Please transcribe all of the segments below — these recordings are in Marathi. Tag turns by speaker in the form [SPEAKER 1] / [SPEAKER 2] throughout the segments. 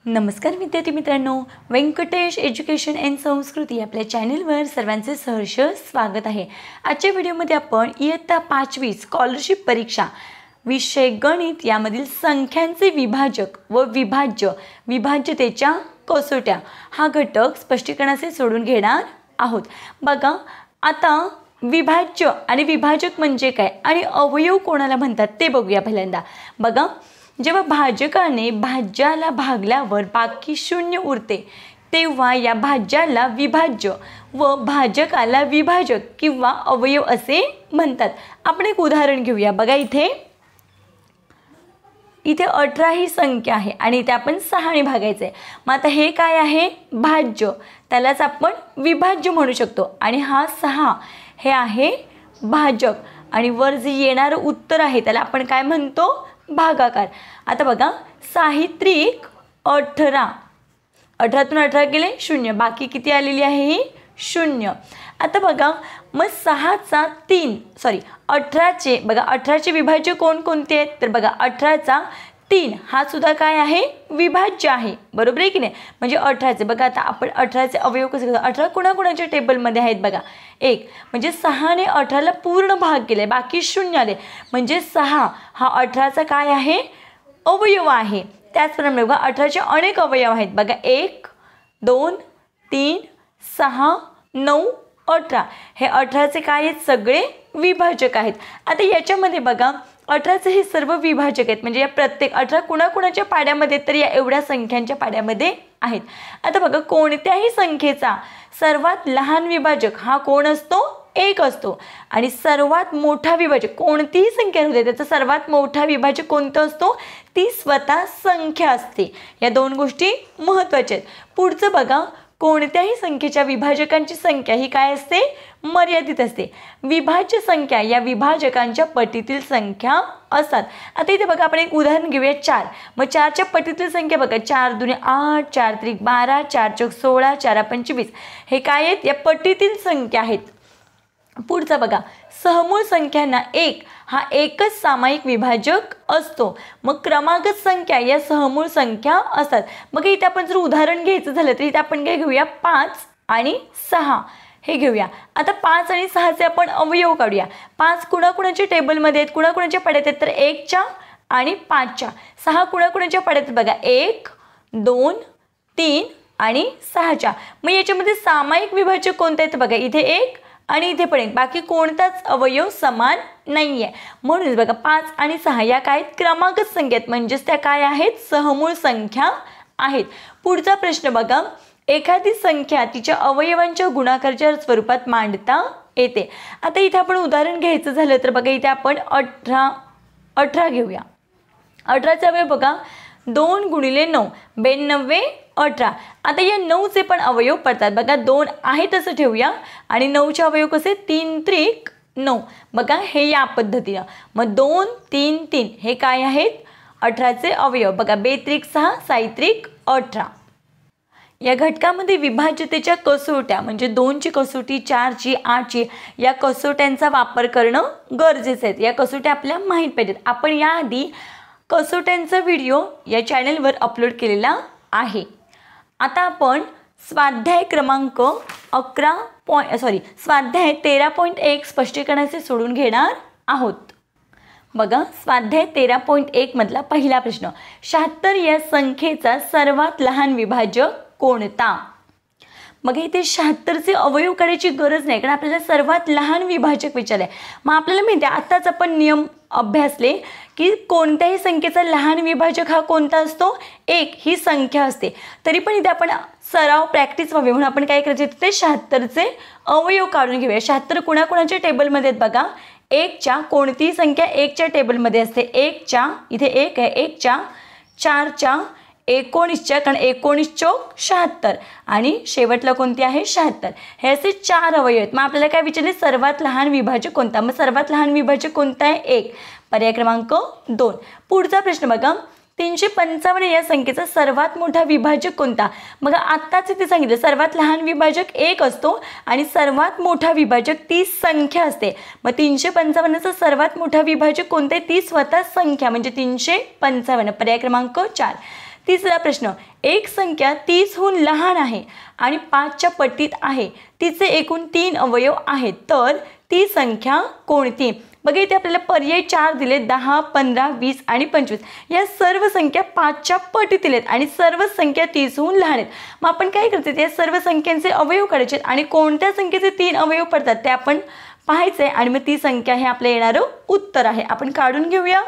[SPEAKER 1] नमस्कार विद्यार्थी मित्रांनो, व्यंकटेश एज्युकेशन अँड संस्कृती आपल्या चॅनलवर सर्वांचे सहर्ष स्वागत आहे। आजच्या व्हिडिओमध्ये आपण इयत्ता 5वी स्कॉलरशिप परीक्षा विषय गणित यामधील संख्यांचे विभाजक व विभाज्यतेच्या कसोट्या हा घटक स्पष्टीकरणाचे सोडून घेणार आहोत। बघा, आता विभाज्य आणि विभाजक म्हणजे काय आणि अवयव कोणाला म्हणतात ते बघूया। पहिल्यांदा बघा, जेव्हा भाजकाने भाज्याला भागल्यावर बाकी शून्य उरते तेव्हा या भाज्याला विभाज्य व भाजकाला विभाजक किंवा अवयव असे म्हणतात। आपण एक उदाहरण घेऊया। बघा, इथे 18 ही संख्या आहे आणि इथे आपण 6 ने भागायचे। मग आता हे काय आहे? भाज्य, त्यालाच आपण विभाज्य म्हणू शकतो आणि हा 6 हे आहे भाजक आणि वर जे येणारं उत्तर आहे त्याला आपण काय म्हणतो? भागाकार। आता बघा, साहित्रिक 18 18तून 18 गेले 0, बाकी किती आलेली आहे? ही 0। आता बघा, मग 6चा 3 18चे बघा 18चे विभाज्य कोणकोणते आहेत? तर बघा 18चा 3 हा सुद्धा काय आहे? विभाज्य आहे, बरोबर आहे की नाही? म्हणजे 18चे बघा, आता आपण 18चे अवयव कसे करतो? 18 कोणाकोणाच्या टेबलमध्ये आहेत बघा? 1, म्हणजे 6 ने 18ला पूर्ण भाग केले, बाकी 0 आले, म्हणजे 6 हा 18चा काय आहे? अवयव आहे। त्याचप्रमाणे बघा 18चे अनेक अवयव आहेत बघा, 1 2 3 6 9 18 हे 18चे काय आहेत? सगळे विभाजक आहेत। आता याच्यामध्ये बघा 18चे हे सर्व विभाजक आहेत, म्हणजे या प्रत्येक 18 कुणाकुणाच्या पाड्यामध्ये तर या एवढ्या संख्यांच्या पाड्यामध्ये आहेत। आता बघा, कोणत्याही संख्येचा सर्वात लहान विभाजक हा कोण असतो? 1 असतो आणि सर्वात मोठा विभाजक कोणतीही संख्या होते त्याचा सर्वात मोठा विभाजक कोणता असतो? ती स्वतः संख्या असते। या दोन गोष्टी महत्त्वाच्या आहेत। पुढचं बघा, कोणत्याही संख्येच्या विभाजकांची संख्या ही काय असते? मर्यादित असते। विभाज्य संख्या या विभाजकांच्या पटीतील संख्या असतात। आता इथे बघा, आपण एक उदाहरण घेऊया। 4, मग 4च्या पटीतील संख्या बघा, 4 दुने 8 4 त्रिक 12 4 चौक 16 4 25 हे काय आहेत? या पटीतील संख्या आहेत। पुढचा बघा, सहमूळ संख्यांना 1 हा एकच सामायिक विभाजक असतो, मग क्रमागत संख्या या सहमूळ संख्या असतात। मग इथे आपण जर उदाहरण घ्यायचं झालं तर इथे आपण काय घेऊया? 5 आणि 6 हे घेऊया। आता 5 आणि 6चे आपण अवयव काढूया। 5 कुणाकुणाच्या टेबलमध्ये आहेत? कुणाकुणाच्या पाड्यात आहेत? तर 1च्या आणि 5च्या। 6 कुणाकुणाच्या पाड्यात आहेत? बघा, 1 2 3 आणि 6च्या। मग याच्यामध्ये सामायिक विभाजक कोणते आहेत? बघा, इथे 1 आणि इथे पण 1, बाकी कोणताच अवयव समान नाही आहे। म्हणून बघा 5 आणि 6 या काय आहेत? क्रमागत संख्या आहेत, म्हणजेच त्या काय आहेत? सहमूळ संख्या आहेत। पुढचा प्रश्न बघा, एखादी संख्या तिच्या अवयवांच्या गुणाकाराच्या स्वरूपात मांडता येते। आता इथे आपण उदाहरण घ्यायचं झालं तर बघा, इथे आपण 18 घेऊया। 18चा अवयव बघा, 2 गुणिले 9 92 18। आता या 9चे पण अवयव पडतात बघा, 2 आहे तसं ठेवूया आणि 9चे अवयव कसे? 3 त्रिक 9 बघा, हे या पद्धतीनं। मग 2 3 3 हे काय आहेत? 18चे अवयव बघा, 2 त्रिक 6 6 त्रिक 18। या घटकामध्ये विभाज्यतेच्या कसोट्या म्हणजे 2ची कसोटी 4ची 8ची या कसोट्यांचा वापर करणं गरजेचं आहे। या कसोट्या आपल्या माहीत पाहिजेत। आपण याआधी कसोट्यांचा व्हिडिओ या चॅनलवर अपलोड केलेला आहे। आता आपण स्वाध्याय क्रमांक 13.1 स्पष्टीकरणाचे सोडून घेणार आहोत। बघा, स्वाध्याय 13.1 मधला पहिला प्रश्न, 76 या संख्येचा सर्वात लहान विभाजक कोणता? मग इथे 76चे अवयव काढायची गरज नाही, कारण आपल्याला सर्वात लहान विभाजक विचारले। मग आपल्याला माहिती आहे, आत्ताच आपण नियम अभ्यासले की कोणत्याही संख्येचा लहान विभाजक हा कोणता असतो? 1 ही संख्या असते। तरी पण इथे आपण सराव प्रॅक्टिस व्हावी म्हणून आपण काय करायचे? ते 76चे अवयव काढून घेऊया। 76 कुणाकुणाच्या टेबलमध्ये आहेत? बघा, 1च्या कोणतीही संख्या 1च्या टेबलमध्ये असते। 1च्या इथे 1 आहे, 1च्या 4च्या 19च्या, कारण 19 चौक 76 आणि शेवटला कोणती आहे? 76 हे असे 4 अवयव आहेत। मग आपल्याला काय विचारले? सर्वात लहान विभाजक कोणता? मग सर्वात लहान विभाजक कोणता आहे? 1, पर्याय क्रमांक 2। पुढचा प्रश्न बघा, 355 या संख्येचा सर्वात मोठा विभाजक कोणता? मग आत्ताच इथे सांगितलं सर्वात लहान विभाजक 1 असतो आणि सर्वात मोठा विभाजक ती संख्या असते। मग 355चा सर्वात मोठा विभाजक कोणते? ती स्वतः संख्या म्हणजे 355, पर्याय क्रमांक 4। तिसरा प्रश्न, एक संख्या 30हून लहान आहे आणि 5च्या पटीत आहे, तिचे एकूण 3 अवयव आहेत, तर ती संख्या कोणती? बघा इथे आपल्याला पर्याय 4 दिले, 10, 15, 20 आणि 25. या सर्व संख्या 5च्या पटीतील आहेत आणि सर्व संख्या 30हून लहान आहेत. मग आपण काय करायचं, या सर्व संख्यांचे अवयव काढायचे आणि कोणत्या संख्येचे 3 अवयव पडतात ते आपण पाहायचे आणि मग ती संख्या हे आपलं येणारं उत्तर आहे. आपण काढून घेऊया.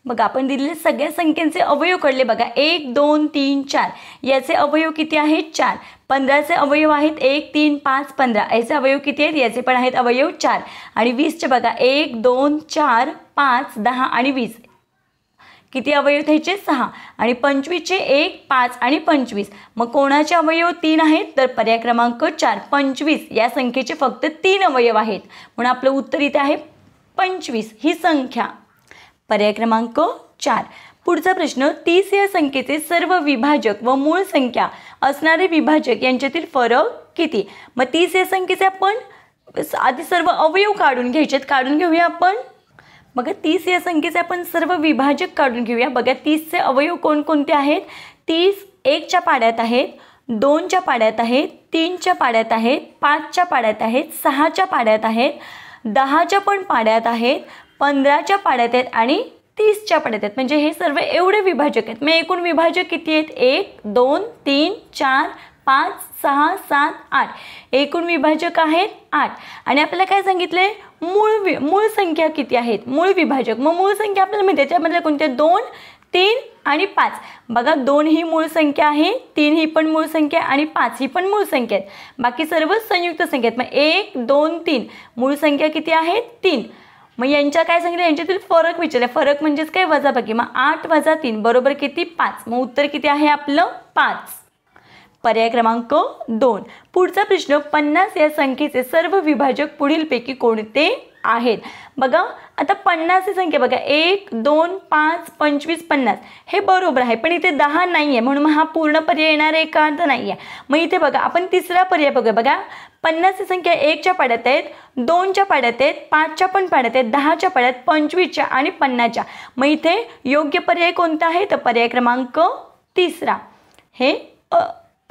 [SPEAKER 1] बघा आपण दिलेले सगळ्या संख्यांचे अवयव काढले. बघा 1, 2, 3, 4 याचे अवयव किती आहेत? 4. 15चे अवयव आहेत 1, 3, 5, 15. याचे अवयव किती आहेत? याचे पण आहेत अवयव 4. आणि 20चे बघा 1, 2, 4, 5, 10 आणि 20. किती अवयव त्याचे? 6. आणि 25चे 1, 5 आणि 25. मग कोणाचे अवयव 3 आहेत? तर पर्याय क्रमांक 4. 25 या संख्येचे फक्त 3 अवयव आहेत, म्हणून आपलं उत्तर इथे आहे 25 ही संख्या. पर्याय क्रमांक 4. पुढचा प्रश्न, 30 या संख्येचे सर्व विभाजक व मूळ संख्या असणारे विभाजक यांच्यातील फरक किती? मग 30 या संख्येचे आपण आधी सर्व अवयव काढून घ्यायचे. काढून घेऊया आपण. बघा 30 या संख्येचे आपण सर्व विभाजक काढून घेऊया. बघा 30चे अवयव कोणकोणते आहेत? 30 1च्या पाड्यात आहेत, 2च्या पाड्यात आहेत, 3च्या पाड्यात आहेत, 5च्या पाड्यात आहेत, 6च्या पाड्यात आहेत, 10च्या पण पाड्यात आहेत, 15च्या पाड्यात आहेत आणि 30च्या पाड्यात आहेत. म्हणजे हे सर्व एवढे विभाजक आहेत. मग एकूण विभाजक किती आहेत? 1, 2, 3, 4, 5, 6, 7, 8. एकूण विभाजक आहेत 8. आणि आपल्याला काय सांगितले? मूळ संख्या किती आहेत? मूळ विभाजक. मग मूळ संख्या आपल्याला माहिती आहे, त्यामधल्या कोणत्या? 2, 3 आणि 5. बघा 2 ही मूळ संख्या आहे, 3 ही पण मूळ संख्या आणि 5 ही पण मूळ संख्या आहेत. बाकी सर्व संयुक्त संख्या आहेत. मग 1, 2, 3 मूळ संख्या किती आहेत? 3. मग यांच्या काय सांगितलं? यांच्यातील फरक विचारले. फरक म्हणजेच काय? वजाबाकी. मग 8 वजा 3 बरोबर किती? 5. मग उत्तर किती आहे आपलं? 5. पर्याय क्रमांक 2. पुढचा प्रश्न, 50 या संख्येचे सर्व विभाजक पुढीलपैकी कोणते आहेत? बघा आता 50 ही संख्या बघा 1, 2, 5, 25, 50 हे बरोबर आहे, पण इथे 10 नाही आहे, म्हणून हा पूर्ण पर्याय येणार आहे का? तर नाही आहे. मग इथे बघा आपण तिसरा पर्याय बघूया. बघा 50 ही संख्या 1च्या पाड्यात आहेत, 2च्या पाड्यात आहेत, 5च्या पण पाड्यात आहेत, 10च्या पाड्यात, 25च्या आणि 50च्या. मग इथे योग्य पर्याय कोणता आहे? तर पर्याय क्रमांक 3. हे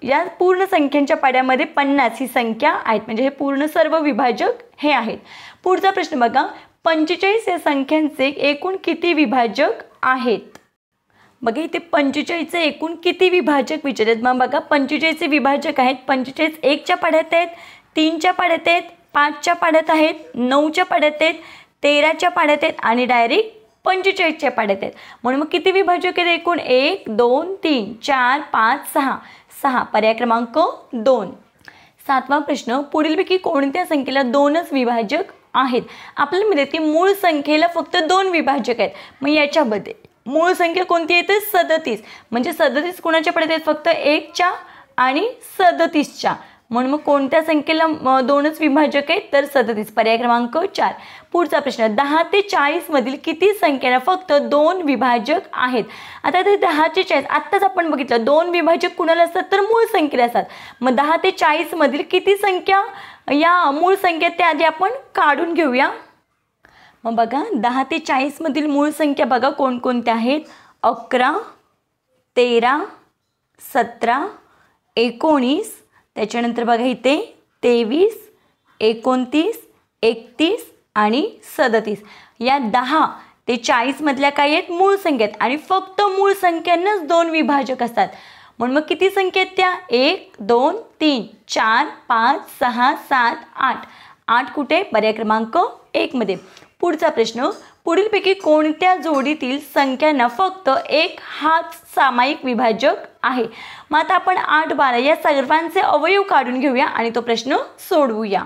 [SPEAKER 1] या पूर्ण संख्यांच्या पाड्यामध्ये 50 ही संख्या आहेत, म्हणजे हे पूर्ण सर्व विभाजक हे आहेत. पुढचा प्रश्न बघा, 45 या संख्यांचे एकूण किती विभाजक आहेत? बघा इथे 45चे एकूण किती विभाजक विचारतात. मग बघा 45चे विभाजक आहेत. 45 1च्या पाड्यात आहेत, 3च्या पाड्यात आहेत, 5च्या पाड्यात आहेत, 9च्या पाड्यात आहेत, 13च्या पाड्यात आहेत आणि डायरेक्ट 45च्या पाड्यात आहेत. म्हणून मग किती विभाजक आहेत एकूण? 1, 2, 3, 4, 5, 6. 6. पर्याय क्रमांक 2. 7वा प्रश्न, पुढीलपैकी कोणत्या संख्येला 2च विभाजक आहेत? आपल्याला माहिती आहे की मूळ संख्येला फक्त 2 विभाजक आहेत. मग याच्यामध्ये मूळ संख्या कोणती आहे? तर 37. म्हणजे 37 कोणाच्या पाड्यात आहेत? फक्त 1च्या आणि 37च्या. म्हणून मग कोणत्या संख्येला 2च विभाजक आहेत? तर 37. पर्याय क्रमांक 4. पुढचा प्रश्न, 10 ते 40 मधील किती संख्येला फक्त 2 विभाजक आहेत? आता ते 10 ते 40 आत्ताच आपण बघितलं 2 विभाजक कुणाला असतात? तर मूळ संख्येला असतात. मग 10 ते 40 मधील किती संख्या या मूळ संख्येत त्या आधी आपण काढून घेऊया. मग बघा 10 ते 40 मधील मूळ संख्या बघा कोणकोणत्या आहेत? 11, 13, 17, 19, त्याच्यानंतर बघा इथे 23, 29, 31 आणि 37. या 10 ते 40 मधल्या काय आहेत? मूळ संख्या आहेत आणि फक्त मूळ संख्यांनाच 2 विभाजक असतात. म्हणून मग किती संख्या आहेत त्या? 1, 2, 3, 4, 5, 6, 7, 8. 8 कुठे? पर्याय क्रमांक 1 मध्ये. पुढचा प्रश्न, पुढीलपैकी कोणत्या जोडीतील संख्यांना फक्त 1 हाच सामायिक विभाजक आहे? मग आता आपण 8, 12 या सर्वांचे अवयव काढून घेऊया आणि तो प्रश्न सोडवूया.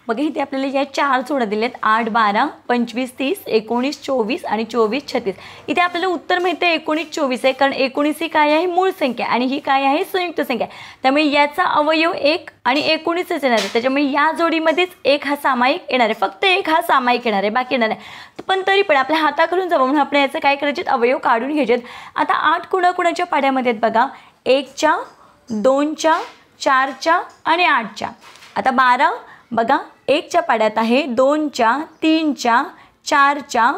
[SPEAKER 1] बघा इथे आपल्याला या 4 जोड्या दिल्यात 8, 12, 25, 30, 19, 24 आणि 24, 36. इथे आपल्याला उत्तर माहिती आहे 19, 24 आहे, कारण 19 ही काय आहे? मूळ संख्या आणि ही काय आहे? संयुक्त संख्या. त्यामुळे याचा अवयव 1 आणि 19च येणार आहे. त्याच्यामुळे या जोडीमध्येच 1 हा सामायिक येणार आहे. फक्त 1 हा सामायिक येणार आहे, बाकी येणार आहे. पण तरी पण आपल्या हाताकडून जावं म्हणून आपण याचं काय करायचे? अवयव काढून घ्यायचे. आता 8 कुणाकुणाच्या पाड्यामध्ये आहेत बघा? 1च्या, 2च्या, 4च्या आणि 8च्या. आता 12 बघा 1च्या पाड्यात आहे, 2च्या, 3च्या, 4च्या,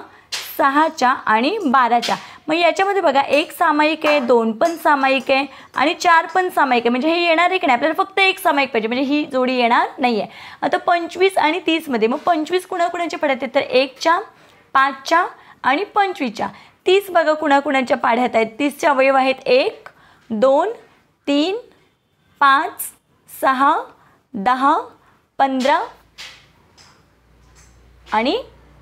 [SPEAKER 1] 6च्या आणि 12च्या. मग याच्यामध्ये बघा 1 सामायिक आहे, 2 पण सामायिक आहे आणि 4 पण सामायिक आहे. म्हणजे हे येणार आहे की नाही, आपल्याला फक्त 1 सामायिक पाहिजे, म्हणजे ही जोडी येणार नाही आहे. आता 25 आणि 30 मध्ये मग 25 कुणाकुणाच्या पाढ्यात आहेत, तर 1च्या, 5च्या आणि 25च्या. 30 बघा कुणाकुणाच्या पाढ्यात आहेत. 30चे अवयव आहेत 1, 2, 3, 5, 6, 10, 15 आणि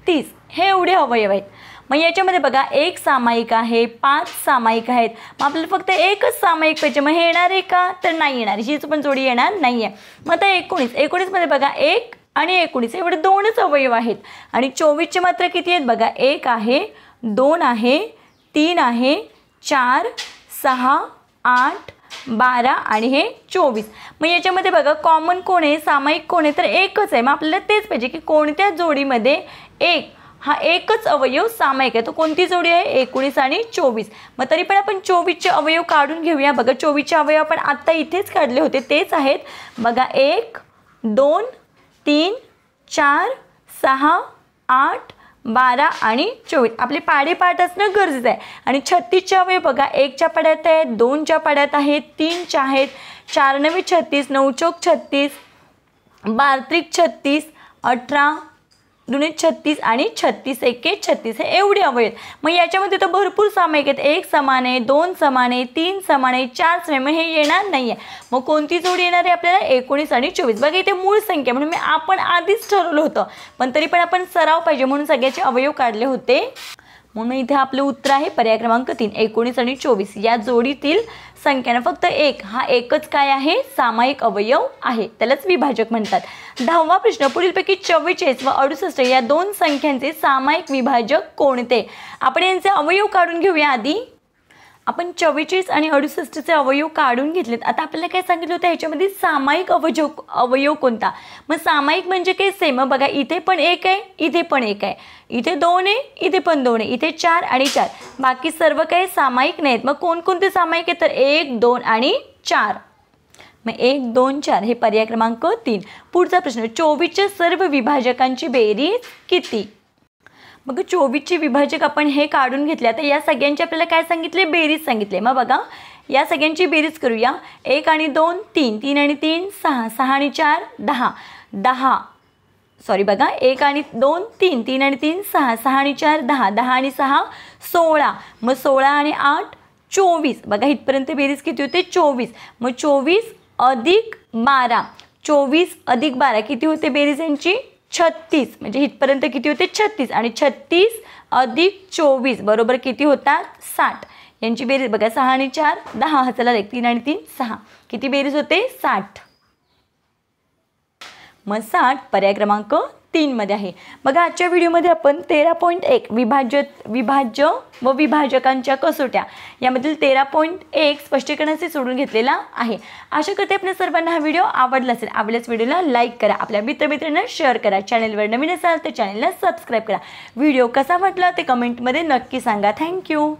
[SPEAKER 1] 30 हे एवढे अवयव आहेत. मग याच्यामध्ये बघा 1 सामायिक आहे, 5 सामायिक आहेत. मग आपल्याला फक्त 1च सामायिक पाहिजे. मग हे येणार आहे का, तर नाही येणार, हीच पण जोडी येणार नाही आहे. मग आता 19 मध्ये बघा 1 आणि 19 एवढे 2च अवयव आहेत. आणि 24चे मात्र किती आहेत बघा, 1 आहे, 2 आहे, 3 आहे, 4, 6, 8, 12 आणि हे 24. मग याच्यामध्ये बघा कॉमन कोण आहे, सामायिक कोण आहे, तर एकच आहे. मग आपल्याला तेच पाहिजे की कोणत्या जोडीमध्ये 1 हा एकच अवयव सामायिक आहे. तो कोणती जोडी आहे, 19 आणि 24. मग तरी पण आपण 24चे अवयव काढून घेऊया. बघा 24चे अवयव आपण आत्ता इथेच काढले होते, तेच आहेत बघा 1, 2, 3, 4, 6, 8, 12 आणि 24. आपले पाढे असणं गरजेचं आहे. आणि 36चे अवयव बघा 1च्या पाढ्यात आहेत, 2च्या पाढ्यात आहेत, 3च्या आहेत, 4 9 36, 9 चौक 36, 12 त्रिक 36, 18 2 36 आणि 36 1 36 हे एवढे अवयव. मग याच्यामध्ये तर भरपूर सामायिक आहेत. 1 समान आहे, 2 समान आहे, 3 समान आहे, 4 समान. मग हे येणार नाही आहे. मग कोणती जोडी येणार आहे आपल्याला, 19 आणि 24. बघा इथे मूळ संख्या म्हणून आपण आधीच ठरवलं होतं, पण तरी पण आपण सराव पाहिजे म्हणून सगळ्याचे अवयव काढले होते. म्हणून इथे आपलं उत्तर आहे पर्याय क्रमांक 3 19 आणि 24 या जोडीतील संख्यानं फक्त 1 हा एकच काय आहे, सामायिक अवयव आहे, त्यालाच विभाजक म्हणतात. 10वा प्रश्न, पुढीलपैकी 44 व 68 या दोन संख्यांचे सामायिक विभाजक कोणते. आपण यांचे अवयव काढून घेऊया. आधी आपण 44 आणि 68चे अवयव काढून घेतलेत. आता आपल्याला काय सांगितलं होतं, ह्याच्यामध्ये सामायिक अवयव कोणता. मग सामायिक म्हणजे काय, सेम. बघा इथे पण 1 आहे, इथे पण 1 आहे, इथे 2 आहे, इथे पण 2 आहे, इथे 4 आणि 4. बाकी सर्व काही सामायिक नाहीत. मग कोणकोणते सामायिक आहेत, तर 1 2 आणि 4. मग 1 2 4 हे पर्याय क्रमांक 3. पुढचा प्रश्न, 24च्या सर्व विभाजकांची बेरीज किती. मग 24चे विभाजक आपण हे काढून घेतले. आता या सगळ्यांची आपल्याला काय सांगितले, बेरीज सांगितले. मग बघा या सगळ्यांची बेरीज करूया. 1 आणि 2 3, 3 आणि 3 6, 6 आणि 4 10, 10 सॉरी बघा 1 आणि 2 3, 3 आणि 3 6, 6 आणि 4 10, 10 आणि 6 16. मग 16 आणि 8 24. बघा इथपर्यंत बेरीज किती होते, 24. मग 24 अधिक 12, 24 अधिक 12 किती होते बेरीज यांची, 36. म्हणजे इथपर्यंत किती होते, 36. आणि 36 अधिक 24 बरोबर किती होतात, 60. यांची बेरीज बघा 6 आणि 4 10, चला 3 आणि 3 6, किती बेरीज होते, 60. मग 60 पर्याय क्रमांक 3 मध्ये आहे. बघा आजच्या व्हिडिओमध्ये आपण 13.1 विभाज्य व विभाजकांच्या कसोट्या यामधील 13.1 स्पष्टीकरणाचे सोडून घेतलेला आहे. आशा करते आपल्या सर्वांना हा व्हिडिओ आवडला असेल. आवडल्यास व्हिडिओला लाईक करा, आपल्या मित्रमैत्रिणींना शेअर करा, चॅनलवर नवीन असाल तर चॅनलला सबस्क्राईब करा. व्हिडिओ कसा वाटला ते कमेंटमध्ये नक्की सांगा. थँक्यू.